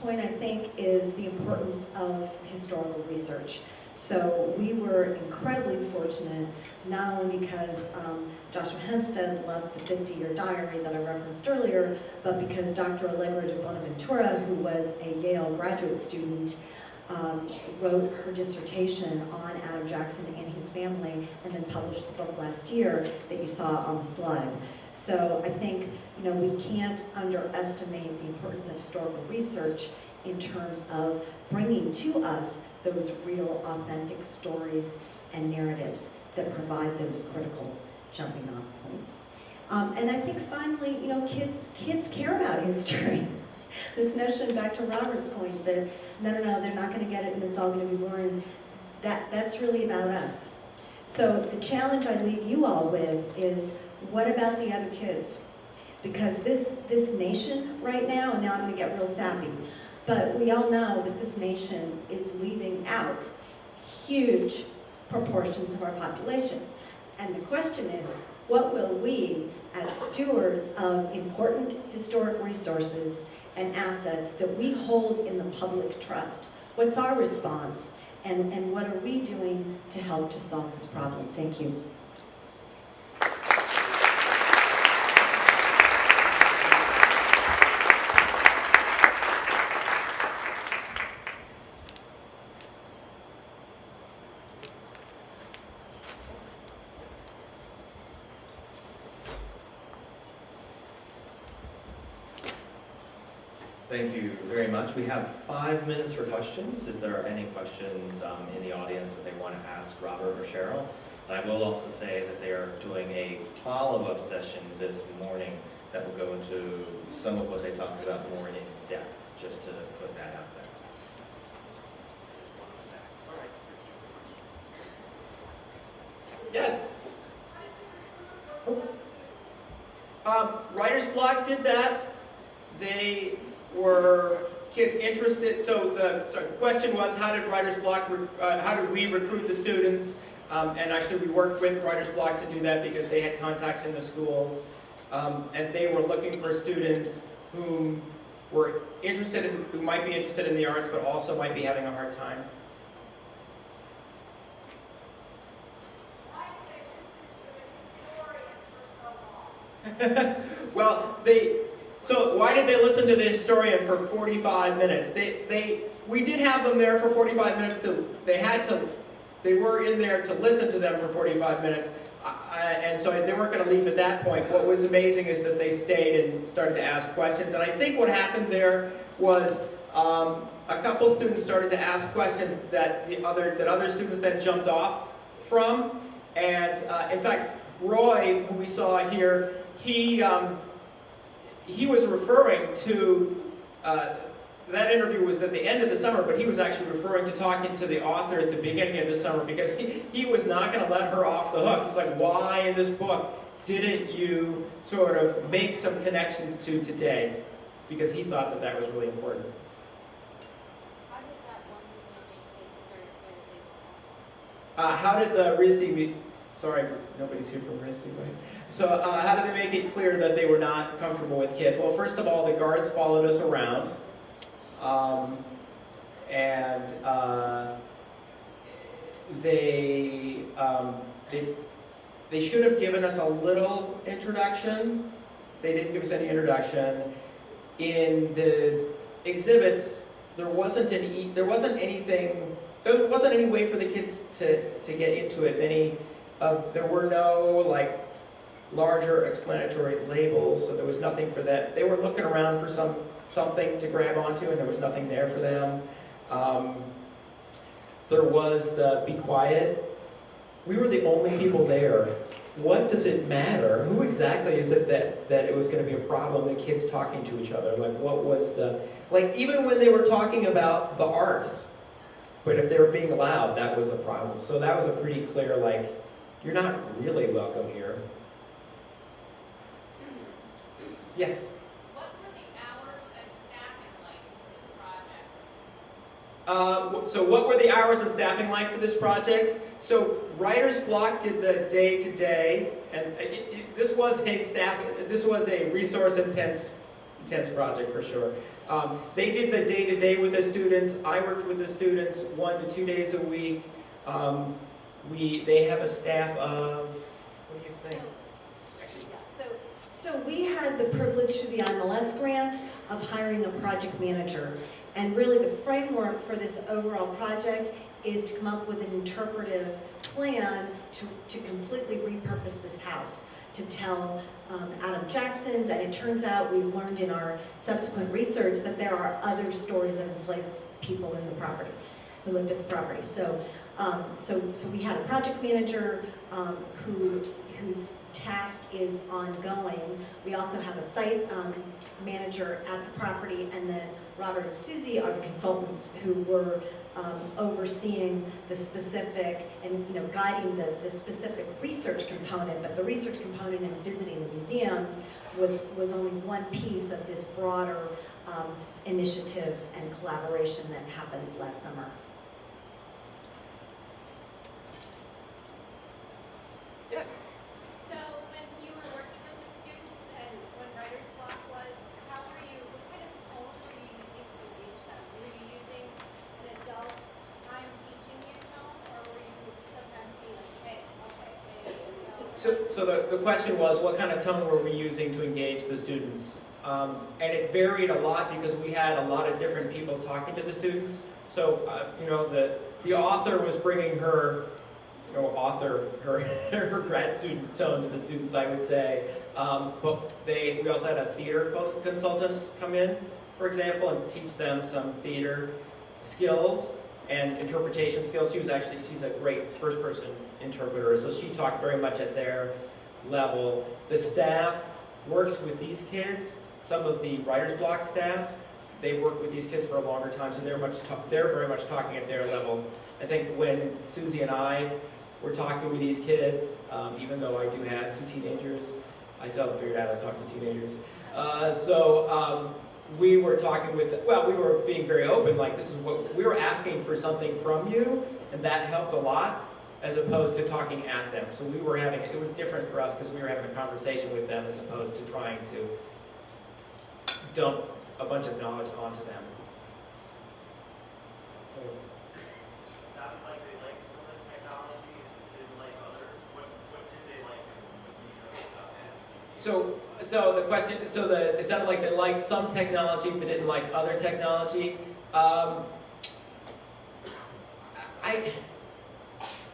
point, I think, is the importance of historical research. So we were incredibly fortunate, not only because Joshua Hempsted loved the 50-year diary that I referenced earlier, but because Dr. Allegra de Bonaventura, who was a Yale graduate student, wrote her dissertation on Adam Jackson and his family, and then published the book last year that you saw on the slide. So I think, you know, we can't underestimate the importance of historical research in terms of bringing to us those real, authentic stories and narratives that provide those critical jumping off points. And I think finally, you know, kids care about history. This notion, back to Robert's point, that no, they're not going to get it and it's all going to be boring, that's really about us. So the challenge I leave you all with is, what about the other kids? Because this nation right now, and now I'm going to get real sappy, but we all know that this nation is leaving out huge proportions of our population. And the question is, what will we, as stewards of important historic resources and assets that we hold in the public trust, what's our response? And what are we doing to help to solve this problem? Thank you. Thank you very much. We have 5 minutes for questions. If there are any questions in the audience that they want to ask Robert or Sheryl. And I will also say that they are doing a follow-up session this morning that will go into some of what they talked about more in depth, just to put that out there. Yes? Writer's Block did that. They were kids interested, so the question was, how did Writer's Block, how did we recruit the students? And actually we worked with Writer's Block to do that because they had contacts in the schools. And they were looking for students who were interested in, who might be interested in the arts, but also might be having a hard time. Why did they listen to the historian for so long? Well, so why did they listen to the historian for 45 minutes? We did have them there for 45 minutes. They were in there to listen to them for 45 minutes. And so they weren't going to leave at that point. What was amazing is that they stayed and started to ask questions. And I think what happened there was a couple students started to ask questions that other students then jumped off from. And in fact, Roy, who we saw here, he was referring to, that interview was at the end of the summer, but he was actually referring to talking to the author at the beginning of the summer because he was not going to let her off the hook. He's like, why in this book didn't you sort of make some connections to today? Because he thought that that was really important. How did that one make it very clear that they How did the RISD, sorry, nobody's here from RISD, right? So how did they make it clear that they were not comfortable with kids? Well, first of all, the guards followed us around. They should have given us a little introduction. They didn't give us any introduction. In the exhibits, there wasn't any way for the kids to get into it. There were no like larger explanatory labels, so there was nothing for that. They were looking around for something to grab onto, and there was nothing there for them. There was the be quiet. We were the only people there. What does it matter? Who exactly is it that it was going to be a problem, the kids talking to each other? Like, what was even when they were talking about the art, but if they were being loud, that was a problem. So that was a pretty clear, like, you're not really welcome here. Yes? What were the hours and staffing like for this project? So what were the hours and staffing like for this project? So Writer's Block did the day-to-day, and this was a resource-intense project for sure. They did the day-to-day with the students. I worked with the students 1 to 2 days a week. They have a staff of, what do you think? So we had the privilege through the IMLS grant of hiring a project manager. And really the framework for this overall project is to come up with an interpretive plan to completely repurpose this house, to tell Adam Jackson's, and it turns out we've learned in our subsequent research that there are other stories of enslaved people in the property, who lived at the property. So we had a project manager whose task is ongoing. We also have a site manager at the property, and then Robert and Susie are the consultants who were overseeing the specific and guiding the specific research component. But the research component and visiting the museums was only one piece of this broader initiative and collaboration that happened last summer. Yes? So when you were working with the students and when Writer's Block was, what kind of tone were you using to engage them? Were you using an adult, I'm teaching you tone, or were you sometimes being like, hey, okay, So the question was, what kind of tone were we using to engage the students? And it varied a lot because we had a lot of different people talking to the students. So, the author was bringing her her grad student tone to the students, I would say. But we also had a theater consultant come in, for example, and teach them some theater skills and interpretation skills. She's a great first-person interpreter, so she talked very much at their level. The staff works with these kids. Some of the Writer's Block staff, they've worked with these kids for a longer time, so they're very much talking at their level. I think when Susie and I we're talking with these kids, even though I do have 2 teenagers. I still haven't figured out how to talk to teenagers. We were talking with, well, we were being very open, like this is what, we were asking for something from you, and that helped a lot, as opposed to talking at them. So we were having, it was different for us because we were having a conversation with them as opposed to trying to dump a bunch of knowledge onto them. So, Sounded like they liked some of the technology and didn't like others. What did they like and what do you know about that? So the question, it sounded like they liked some technology but didn't like other technology.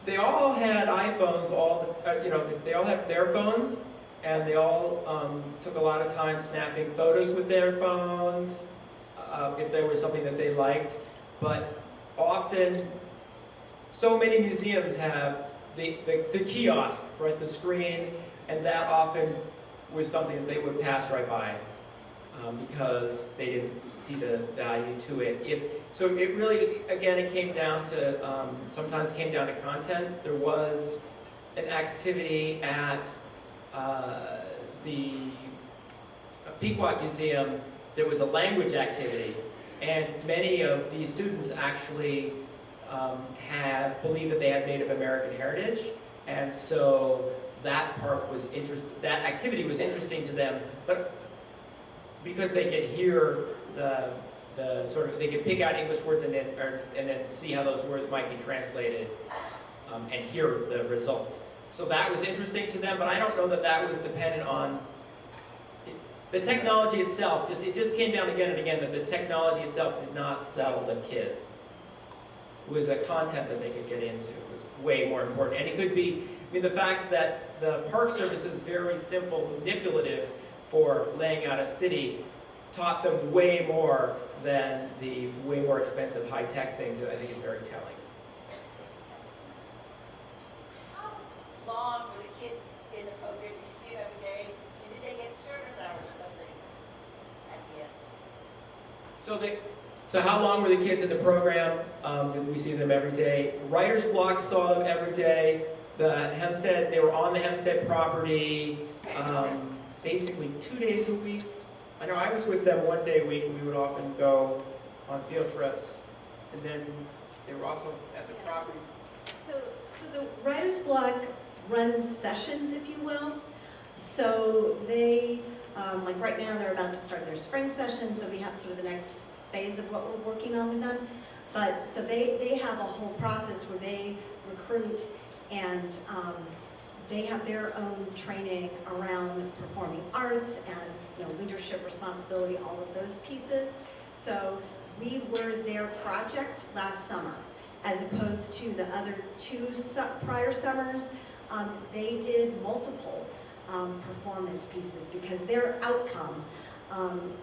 They all had iPhones. They all have their phones, and they all took a lot of time snapping photos with their phones if there was something that they liked. But often, so many museums have the kiosk, right, the screen, and that often was something that they would pass right by because they didn't see the value to it. So it really, again, it came down to, sometimes came down to content. There was an activity at the Pequot Museum. There was a language activity, and many of the students actually believed that they had Native American heritage, and so that part was that activity was interesting to them, but because they could hear the sort of, they could pick out English words and then see how those words might be translated and hear the results. So that was interesting to them, but I don't know that that was dependent on the technology itself. It just came down again and again that the technology itself did not sell the kids. It was a content that they could get into. It was way more important. And it could be, I mean, the fact that the Park Service is very simple, manipulative for laying out a city taught them way more than the way more expensive high-tech things that I think is very telling. How long were the kids in the program? Did you see them every day? And did they get service hours or something at the end? So how long were the kids in the program? Did we see them every day? Writers Block saw them every day. The Hempsted, they were on the Hempsted property basically 2 days a week. I know I was with them 1 day a week, and we would often go on field trips. And then they were also at the property. So the Writer's Block runs sessions, if you will. So they, like right now, they're about to start their spring session, so we have sort of the next phase of what we're working on with them. But so they have a whole process where they recruit and they have their own training around performing arts and leadership responsibility, all of those pieces. So we were their project last summer, as opposed to the other 2 prior summers. They did multiple performance pieces because their outcome,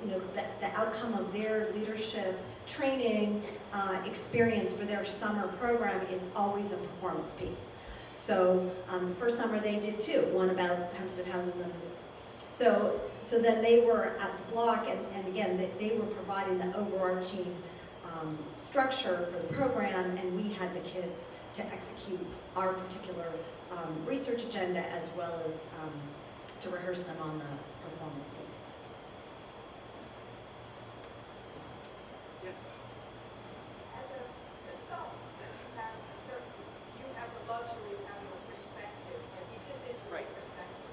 the outcome of their leadership training experience for their summer program is always a performance piece. So the first summer they did 2, one about Hempsted Houses, and so then they were at the block, and again they were providing the overarching structure for the program, and we had the kids to execute our particular research agenda as well as to rehearse them on the performance piece. Yes. As a consultant, you have the luxury of having a perspective, and you just integrate perspective.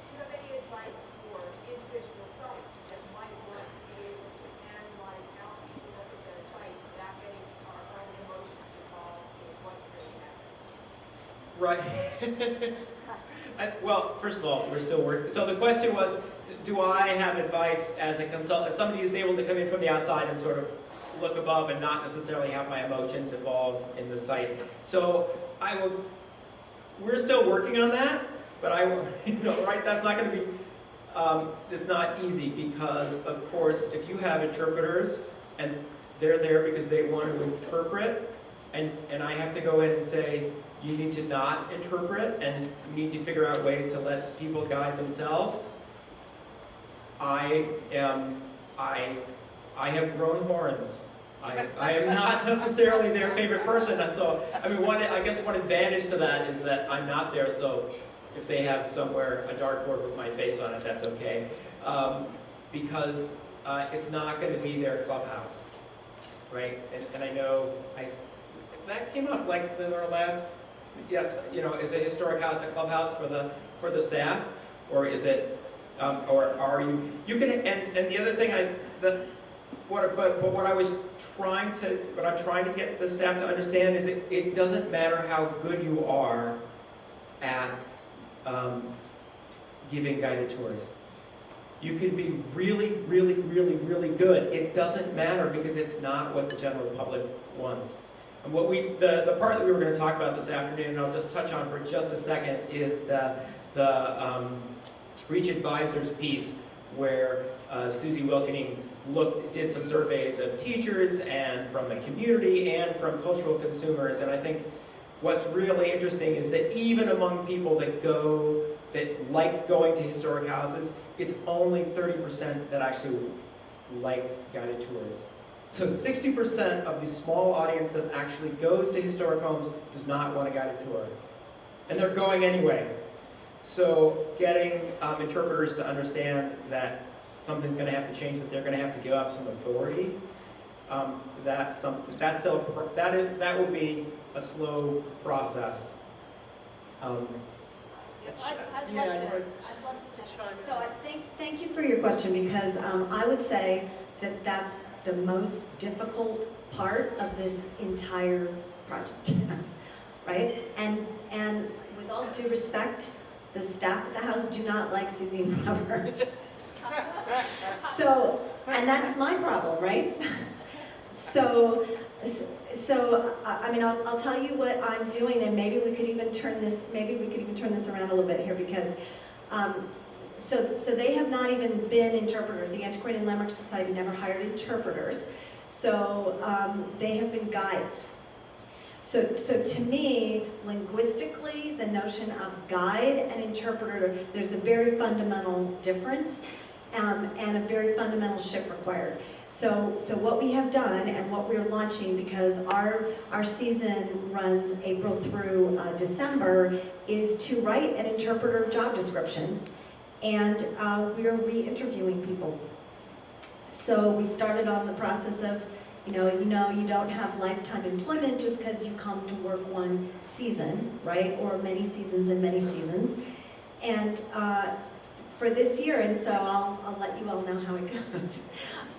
Do you have any advice for individual sites that might want to be able to analyze how people look at their sites without getting our own emotions involved with what's really happening? Right. Well, first of all, we're still working. So the question was, do I have advice as a consultant, as somebody who's able to come in from the outside and sort of look above and not necessarily have my emotions involved in the site? So we're still working on that, but right, that's not going to be, it's not easy because, of course, if you have interpreters and they're there because they want to interpret, and I have to go in and say, you need to not interpret, and you need to figure out ways to let people guide themselves. I have grown horns I am not necessarily their favorite person, and so, I mean, I guess one advantage to that is that I'm not there, so if they have somewhere a dartboard with my face on it, that's okay. Because it's not going to be their clubhouse, right? And I know that came up like in our last, yes, you know, is a historic house a clubhouse for the staff, or is it, or are you can, and the other thing what I'm trying to get the staff to understand is it doesn't matter how good you are at giving guided tours. You could be really, really, really, really good. It doesn't matter because it's not what the general public wants. And what the part that we were going to talk about this afternoon, and I'll just touch on for just a second, is the Reach Advisors piece, where Susie Wilkening did some surveys of teachers and from the community and from cultural consumers. And I think what's really interesting is that even among people that like going to historic houses, it's only 30% that actually like guided tours. So 60% of the small audience that actually goes to historic homes does not want a guided tour. And they're going anyway. So getting interpreters to understand that something's going to have to change, that they're going to have to give up some authority, that will be a slow process. I'd love to just, so thank you for your question, because I would say that that's the most difficult part of this entire project, right? And with all due respect, the staff at the house do not like Susie and Robert. So, and that's my problem, right? So I mean, I'll tell you what I'm doing, and maybe we could even turn this around a little bit here, because so they have not even been interpreters. The Antiquarian Landmark Society never hired interpreters, so they have been guides. So to me, linguistically, the notion of guide and interpreter, there's a very fundamental difference and a very fundamental shift required. So what we have done and what we're launching, because our season runs April through December, is to write an interpreter job description, and we are re-interviewing people. So we started on the process of, you don't have lifetime employment just because you come to work one season, right? Or many seasons and many seasons. And for this year, and so I'll let you all know how it goes.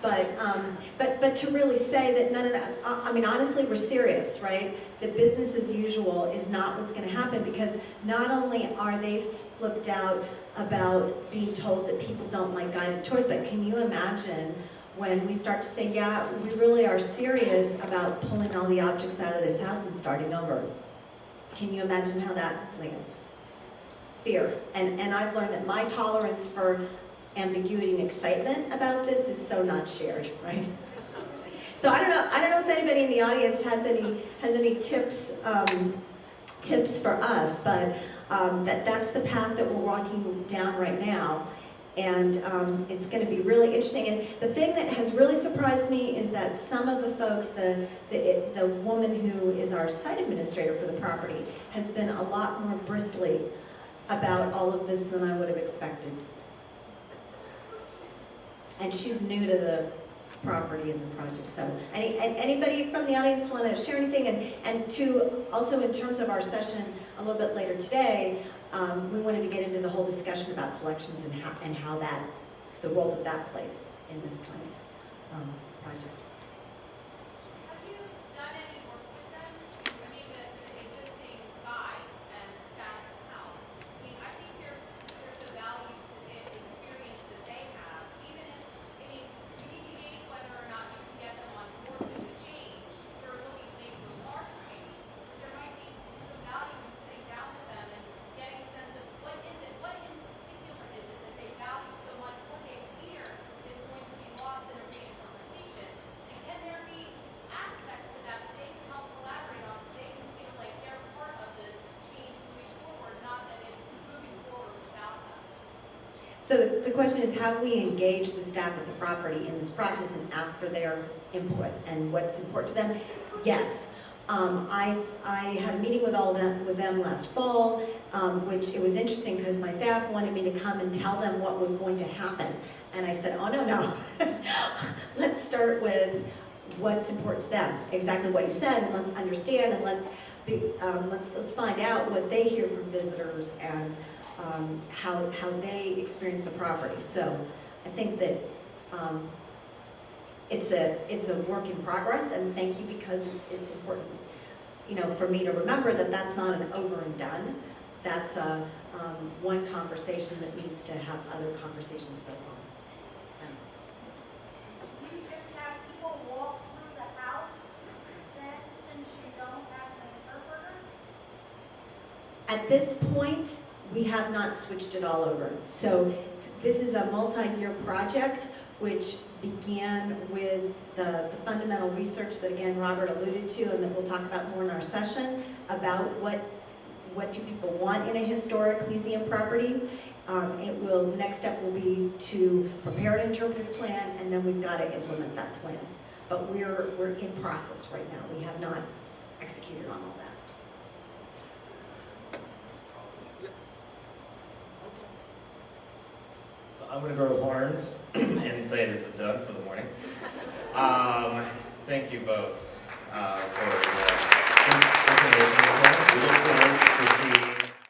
But to really say that no, I mean, honestly, we're serious, right? The business as usual is not what's going to happen, because not only are they flipped out about being told that people don't like guided tours, but can you imagine when we start to say, yeah, we really are serious about pulling all the objects out of this house and starting over? Can you imagine how that lands? Fear. And I've learned that my tolerance for ambiguity and excitement about this is so not shared, right? So I don't know if anybody in the audience has any tips for us, but that's the path that we're walking down right now. And it's going to be really interesting. And the thing that has really surprised me is that some of the folks, the woman who is our site administrator for the property, has been a lot more bristly about all of this than I would have expected. And she's new to the property and the project. So anybody from the audience want to share anything? And to also, in terms of our session a little bit later today, we wanted to get into the whole discussion about collections and how the role that plays in this kind of project. Have you done any work with them? I mean, the existing guides and the staff at the house. I mean, I think there's a value to the experience that they have, even if, I mean, you need to gauge whether or not you can get them on board with the change. If they're looking to make a large change, there might be some value in sitting down with them and getting a sense of what in particular is it that they value so much, what they fear is going to be lost in a reinterpretation, and So the question is, have we engaged the staff at the property in this process and asked for their input and what's important to them? Yes. I had a meeting with them last fall, which it was interesting because my staff wanted me to come and tell them what was going to happen. And I said, oh, no. Let's start with what's important to them, exactly what you said, and let's understand, and let's find out what they hear from visitors and how they experience the property. So I think that it's a work in progress, and thank you, because it's important, for me to remember that that's not an over and done. That's one conversation that needs to have other conversations built on. Do you just have people walk through the house then, since you don't have an interpreter? At this point, we have not switched it all over. So this is a multi-year project which began with the fundamental research that, again, Robert alluded to, and that we'll talk about more in our session, about what do people want in a historic museum property. The next step will be to prepare an interpretive plan, and then we've got to implement that plan. But we're in process right now. We have not executed on all that. So I'm going to grow horns and say this is done for the morning. Thank you both for the information. We look forward to see